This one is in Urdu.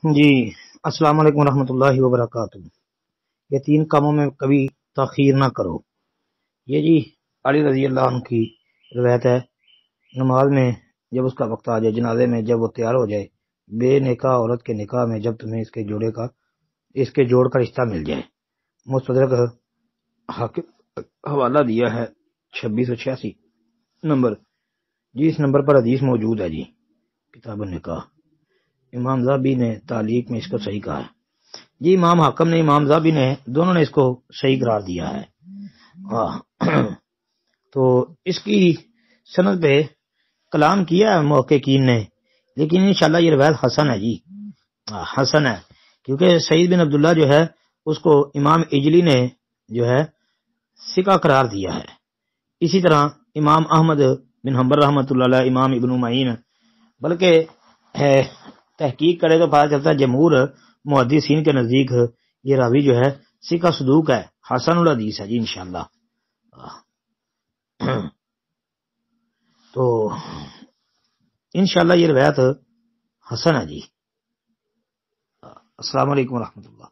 جی، السلام علیکم ورحمۃ اللہ وبرکاتہ۔ یہ تین کاموں میں کبھی تاخیر نہ کرو، یہ جی علی رضی اللہ عنہ کی روایت ہے۔ نماز میں جب اس کا وقت آ جائے، جنازے میں جب وہ تیار ہو جائے، بے نکاح عورت کے نکاح میں جب تمہیں اس کے جوڑ کا رشتہ مل جائے۔ مستدرک حاکم حوالہ دیا ہے 2686 نمبر، جی اس نمبر پر حدیث موجود ہے جی، کتاب النکاح۔ امام زابی نے تعلیق میں اس کو صحیح کہا ہے جی، امام حاکم نے، امام زابی نے، دونوں نے اس کو صحیح قرار دیا ہے۔ تو اس کی سند پہ کلام کیا ہے محققین نے، لیکن انشاءاللہ یہ روایت حسن ہے جی، حسن ہے، کیونکہ سعید بن عبداللہ جو ہے اس کو امام اجلی نے جو ہے ثقہ قرار دیا ہے۔ اسی طرح امام احمد بن حنبل رحمۃ اللہ علیہ، امام ابن معین، بلکہ تحقیق کرے تو پتہ چلتا ہے جمہور محدثین کے نزدیک یہ راوی جو ہے ثقہ صدوق ہے، حسن الحدیث ہے جی انشاءاللہ۔ تو انشاءاللہ یہ روایت حسن ہے جی۔ السلام علیکم ورحمۃ اللہ۔